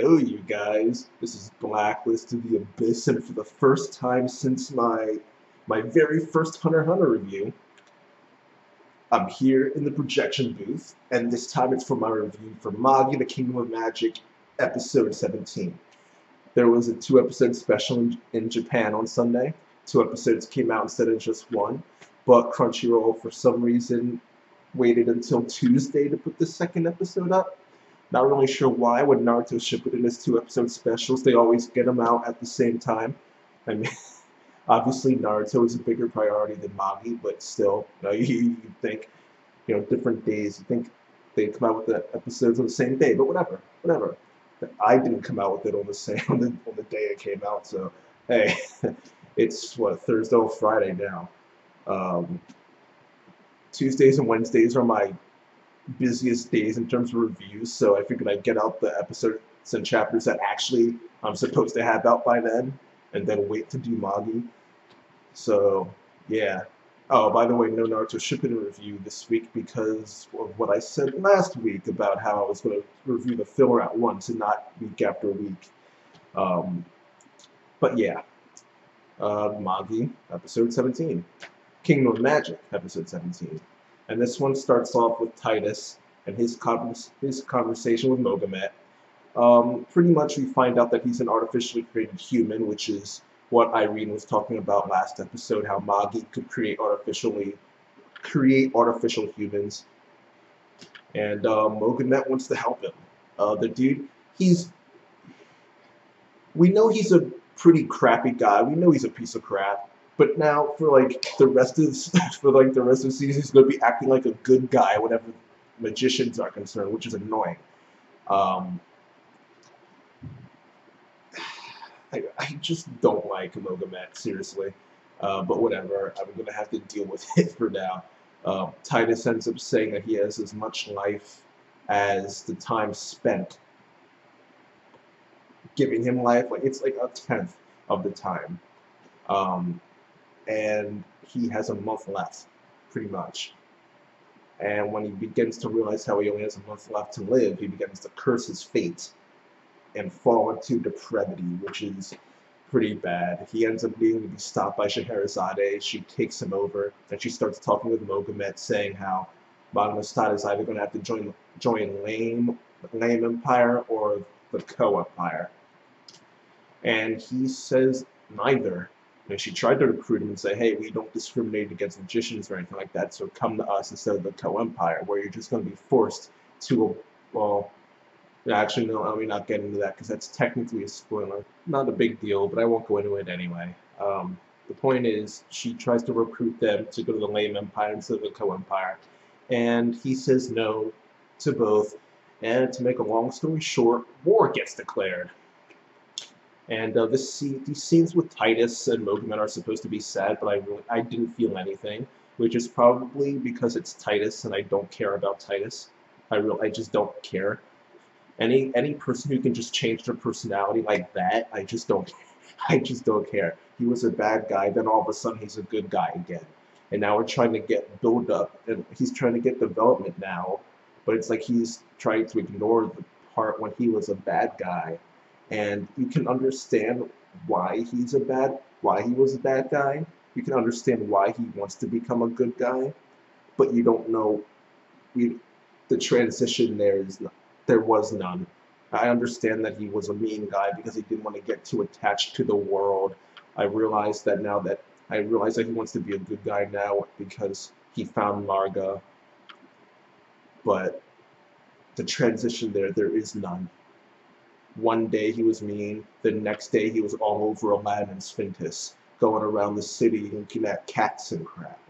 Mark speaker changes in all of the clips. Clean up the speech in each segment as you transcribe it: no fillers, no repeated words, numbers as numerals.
Speaker 1: Yo, you guys, this is Blacklist to the Abyss, and for the first time since my very first Hunter x Hunter review, I'm here in the projection booth, and this time it's for my review for Magi, the Kingdom of Magic, episode 17. There was a 2-episode special in Japan on Sunday. 2 episodes came out instead of just one, but Crunchyroll, for some reason, waited until Tuesday to put the second episode up. Not really sure why. When Naruto Shippuden is 2-episode specials, they always get them out at the same time. I mean, obviously Naruto is a bigger priority than Magi, but still, you think, different days. You think they'd come out with the episodes on the same day, but whatever. I didn't come out with it on the same on the day it came out, so hey, it's what, Thursday or Friday now. Tuesdays and Wednesdays are my busiest days in terms of reviews, so I figured I'd get out the episodes and chapters that actually I'm supposed to have out by then, and then wait to do Magi. So, yeah. Oh, by the way, no Naruto Shippuden review this week because of what I said last week about how I was going to review the filler at once and not week after week. But yeah, Magi, episode 17. Kingdom of Magic, episode 17. And this one starts off with Titus and his conversation with Mogamet. Pretty much we find out that he's an artificially created human, which is what Irene was talking about last episode, how Magi could create artificial humans. And Mogamet wants to help him. The dude, we know he's a pretty crappy guy. We know he's a piece of crap. But now, for the rest of the season, he's gonna be acting like a good guy whenever magicians are concerned, which is annoying. I just don't like Mogamet, seriously. But whatever, I'm gonna have to deal with it for now. Titus ends up saying that he has as much life as the time spent giving him life. It's like a tenth of the time. And he has a month left, pretty much. And when he begins to realize how he only has a month left to live, he begins to curse his fate and fall into depravity, which is pretty bad. He ends up needing to be stopped by Scheherazade. She takes him over, and she starts talking with Mogamet, saying how Magnestat is either going to have to join Lame Empire or the Ko Empire. And he says neither. And she tried to recruit him and say, hey, we don't discriminate against magicians or anything like that, so come to us instead of the Ko Empire, where you're just going to be forced to, well, actually, no, let me not get into that, because that's technically a spoiler. Not a big deal, but I won't go into it anyway. The point is, she tries to recruit them to go to the Lame Empire instead of the Ko Empire, and he says no to both, and to make a long story short, war gets declared. And these scenes with Titus and Mogamet are supposed to be sad, but I didn't feel anything, which is probably because it's Titus and I don't care about Titus. I just don't care. Any person who can just change their personality like that, I just don't care. He was a bad guy, then all of a sudden he's a good guy again. And now we're trying to get build up, and he's trying to get development now, but it's like he's trying to ignore the part when he was a bad guy. And you can understand why he was a bad guy. You can understand why he wants to become a good guy, but you don't know the transition there was none. I understand that he was a mean guy because he didn't want to get too attached to the world. I realize that he wants to be a good guy now because he found Larga, but the transition there is none. One day he was mean, the next day he was all over Aladdin and Sphinx, going around the city looking at cats and crap.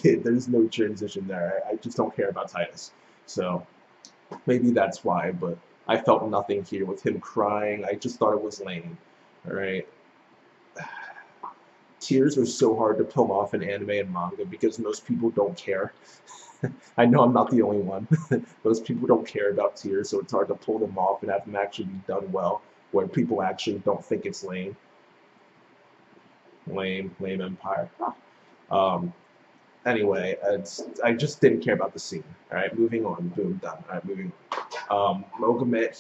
Speaker 1: There's no transition there. I just don't care about Titus. So, maybe that's why, but I felt nothing here with him crying. I just thought it was lame. Alright? Tears are so hard to pull off in anime and manga because most people don't care. I know I'm not the only one. Most people don't care about tears, so it's hard to pull them off and have them actually be done well, where people actually don't think it's lame. Lame Empire. Anyway, I just didn't care about the scene. Alright, moving on. Boom, done. Alright, moving on. Mogamet,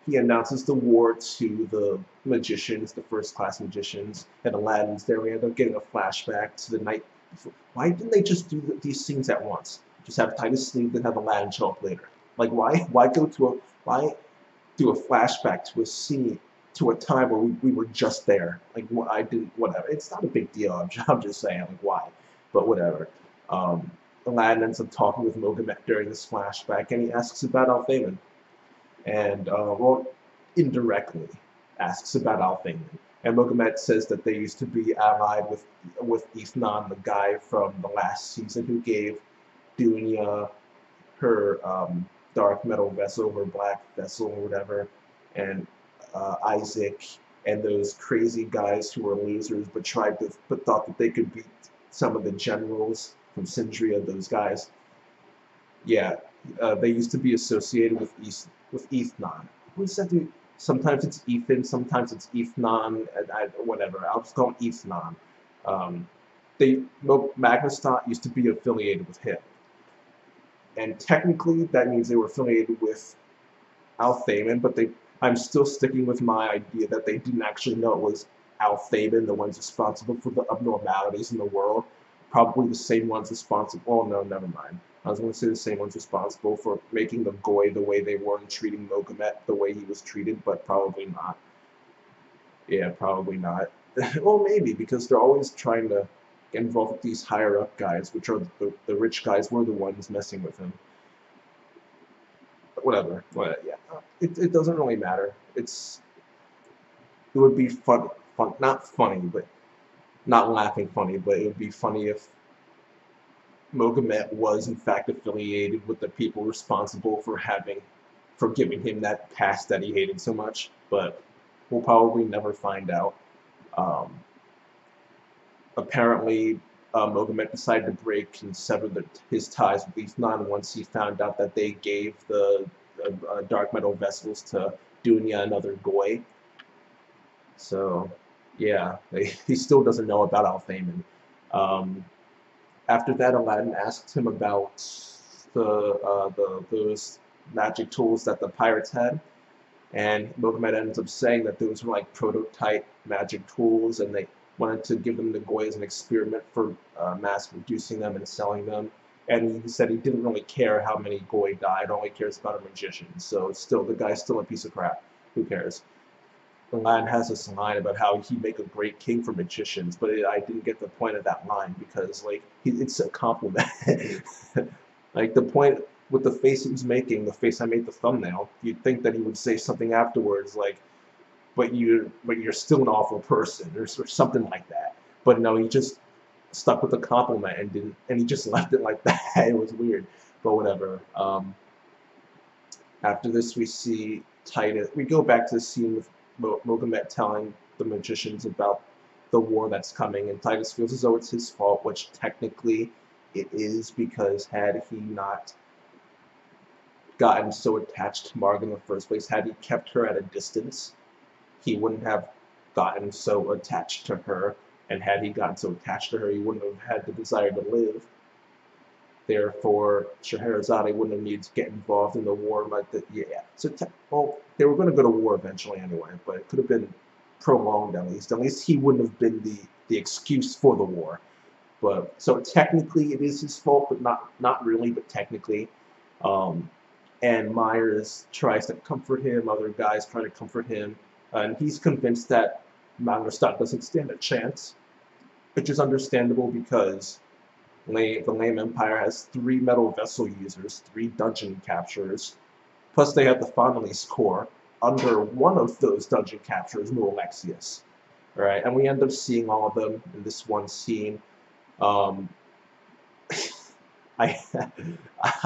Speaker 1: he announces the war to the magicians, the first-class magicians, and Aladdin's there. We end up getting a flashback to the night before. Why didn't they just do these scenes at once? Just have Titus sleep and have Aladdin show up later. Like, why do a flashback to a scene, to a time where we were just there? Like, I didn't, whatever. It's not a big deal. I'm just saying, like, why? But whatever. Um, Aladdin ends up talking with Mogamet during this flashback, and he asks about Al-Thaman. And, well, indirectly asks about Al-Thaman. And Mogamet says that they used to be allied with Ethnan, the guy from the last season who gave Dunya her dark metal vessel, her black vessel, or whatever, and Isaac, and those crazy guys who were losers but thought that they could beat some of the generals from Sindria, those guys. Yeah, they used to be associated with Ethnan. What does that do? Sometimes it's Ethan, sometimes it's Ethnan, whatever. I'll just call him Ethnan. Magnustat used to be affiliated with him. And technically, that means they were affiliated with Al-Thaman, but I'm still sticking with my idea that they didn't actually know it was Al-Thaman, the ones responsible for the abnormalities in the world. Probably the same ones responsible. Oh, no, never mind. I was going to say the same ones responsible for making the Goy the way they were and treating Mogamet the way he was treated, but probably not. Yeah, probably not. Well, maybe, because they're always trying to get involved with these higher-up guys, which are the rich guys were the ones messing with him. But whatever. Yeah, it doesn't really matter. It would be fun, not funny, but not laughing funny, but it would be funny if Mogamet was in fact affiliated with the people responsible for giving him that past that he hated so much, but we'll probably never find out. Apparently, Mogamet decided to break and sever his ties with Ethnan once he found out that they gave the dark metal vessels to Dunya and other Goy. So, yeah, he still doesn't know about Al-Thaman. After that, Aladdin asked him about those magic tools that the pirates had, and Mogamet ends up saying that those were like prototype magic tools, and they wanted to give them to Goy as an experiment for mass producing them and selling them. And he said he didn't really care how many Goy died, only cares about a magician. So still, the guy's still a piece of crap. Who cares? Aladdin has this line about how he'd make a great king for magicians, but I didn't get the point of that line because, like, it's a compliment. Like, the point with the face he was making, the face I made the thumbnail, you'd think that he would say something afterwards, like, but you're still an awful person, or something like that. But no, he just stuck with the compliment and he just left it like that. It was weird, but whatever. After this, we see Titus. We go back to the scene with Mogamet telling the magicians about the war that's coming, and Titus feels as though it's his fault, which technically it is, because had he not gotten so attached to Marg in the first place, had he kept her at a distance, he wouldn't have gotten so attached to her, and had he gotten so attached to her, he wouldn't have had the desire to live. Therefore, Scheherazade wouldn't have needed to get involved in the war like that. Yeah. So, well, they were going to go to war eventually anyway, but it could have been prolonged at least. At least he wouldn't have been the excuse for the war. But so technically, it is his fault, but not really. But technically, and Myers tries to comfort him. Other guys try to comfort him, and he's convinced that Magnustat doesn't stand a chance, which is understandable because the Lame Empire has 3 metal vessel users, 3 dungeon capturers, plus they have the Fondelese Corps. Under one of those dungeon capturers, Mu Alexius. Alright, and we end up seeing all of them in this one scene. I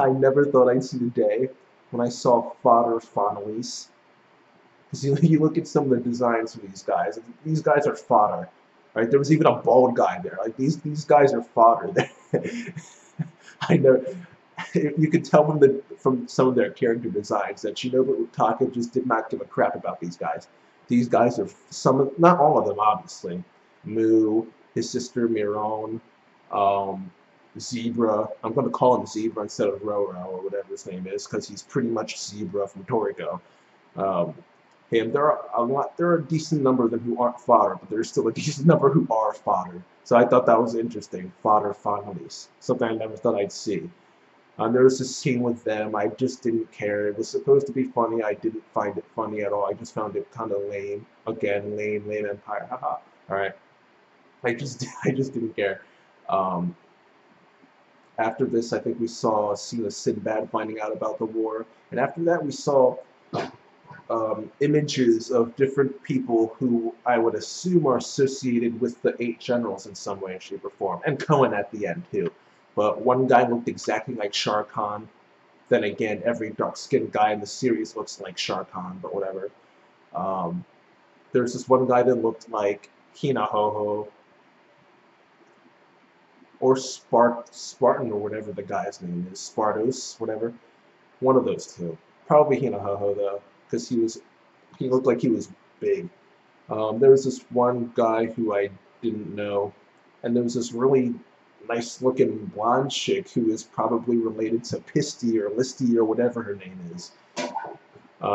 Speaker 1: never thought I'd see the day when I saw Fodder Fondelese. Because you look at some of the designs for these guys are fodder. Right? There was even a bald guy there. Like these guys are fodder. I know. You could tell from some of their character designs that Shinobu Utaka just did not give a crap about these guys. These guys are not all of them, obviously. Mu, his sister Miron, Zebra. I'm going to call him Zebra instead of Roro or whatever his name is, because he's pretty much Zebra from Toriko. him. There are a decent number of them who aren't fodder, but there's still a decent number who are fodder. So I thought that was interesting. Fodder families, something I never thought I'd see. There was a scene with them. I just didn't care. It was supposed to be funny. I didn't find it funny at all. I just found it kind of lame. Again, lame empire. Haha. All right. I just didn't care. Um, After this, I think we saw a scene of Sinbad finding out about the war, and after that, we saw images of different people who I would assume are associated with the 8 generals in some way, shape, or form, and Cohen at the end too. But one guy looked exactly like Shah Khan. Then again, every dark-skinned guy in the series looks like Shah Khan, but whatever. Um, there's this one guy that looked like Hina-Ho-Ho, or Spartan, or whatever the guy's name is, Spartos, whatever. One of those two. Probably Hina-Ho-Ho though, because he looked like he was big. There was this one guy who I didn't know, and there was this really nice-looking blonde chick who is probably related to Pisty or Listy or whatever her name is.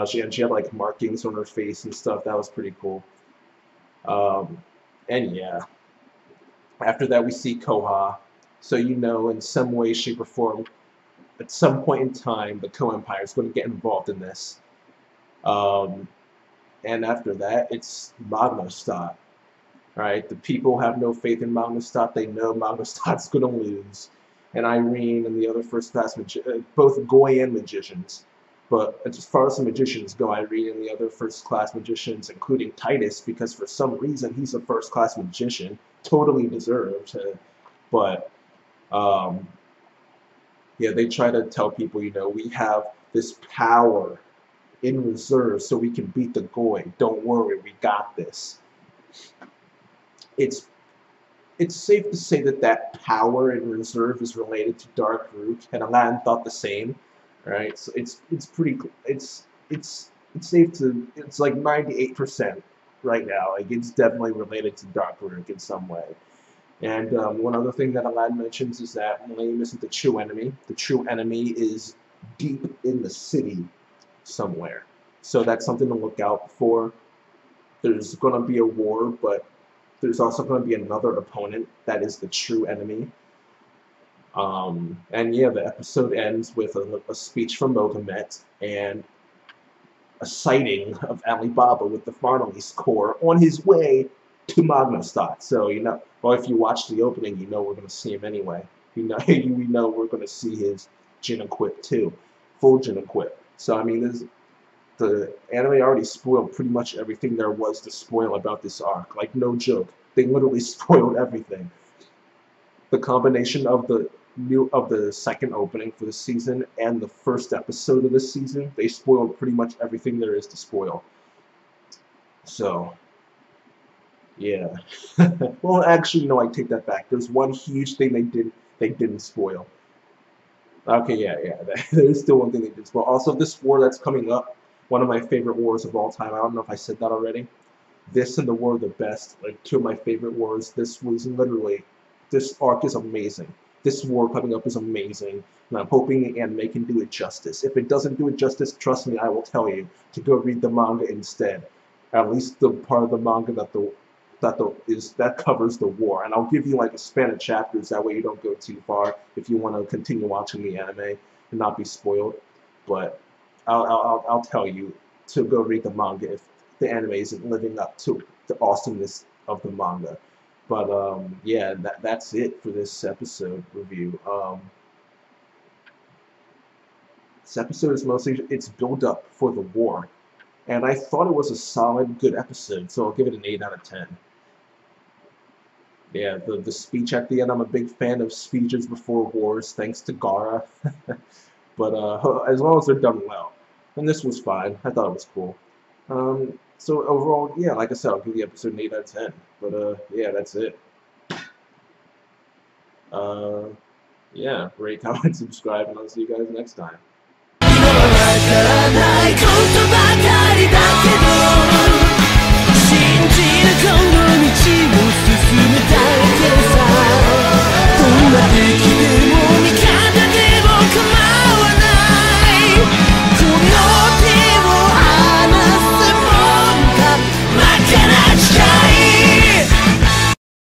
Speaker 1: She had like markings on her face and stuff. That was pretty cool. And yeah, after that we see Koha. So you know, in some way, shape, or form, at some point in time, the Ko Empire is going to get involved in this. And after that, it's Magnostat. Right? The people have no faith in Magnostat. They know Magnostat's going to lose. And Irene and the other first-class both Goy and magicians. But as far as the magicians go, Irene and the other first-class magicians, including Titus, because for some reason he's a first-class magician, totally deserved. But yeah, they try to tell people, you know, we have this power in reserve so we can beat the Goy. Don't worry, we got this. It's safe to say that that power in reserve is related to Dark Rook, and Aladdin thought the same, right? So it's safe to, it's like 98% right now. Like, it's definitely related to Dark Rook in some way. And one other thing that Aladdin mentions is that Lame isn't the true enemy. The true enemy is deep in the city somewhere. So that's something to look out for. There's going to be a war, but there's also going to be another opponent that is the true enemy. And yeah, the episode ends with a speech from Mohamed and a sighting of Ali Baba with the Farnese Corps on his way to Magnostat. So, you know, well, if you watch the opening, you know we're going to see him anyway. We know we're going to see his Jinn equip too, full Jinn equip. So, I mean, the anime already spoiled pretty much everything there was to spoil about this arc. Like, no joke. They literally spoiled everything. The combination of the second opening for the season and the first episode of this season, they spoiled pretty much everything there is to spoil. So, yeah. Well, actually, no, I take that back. There's one huge thing they didn't spoil. Okay, yeah. There's still one thing they did spoil. Also, this war that's coming up, one of my favorite wars of all time. I don't know if I said that already. This and the War of the Best, like 2 of my favorite wars. This arc is amazing. This war coming up is amazing, and I'm hoping the anime can do it justice. If it doesn't do it justice, trust me, I will tell you to go read the manga instead. At least the part of the manga that covers the war, and I'll give you like a span of chapters. That way you don't go too far if you want to continue watching the anime and not be spoiled. But I'll tell you to go read the manga if the anime isn't living up to the awesomeness of the manga. But yeah, that's it for this episode review. This episode is mostly its build up for the war, and I thought it was a solid, good episode, so I'll give it an 8 out of 10. Yeah, the speech at the end, I'm a big fan of speeches before wars, thanks to Gara. But as long as they're done well. And this was fine. I thought it was cool. So overall, yeah, like I said, I'll give the episode an 8 out of 10. But yeah, that's it. Yeah, rate, comment, subscribe, and I'll see you guys next time.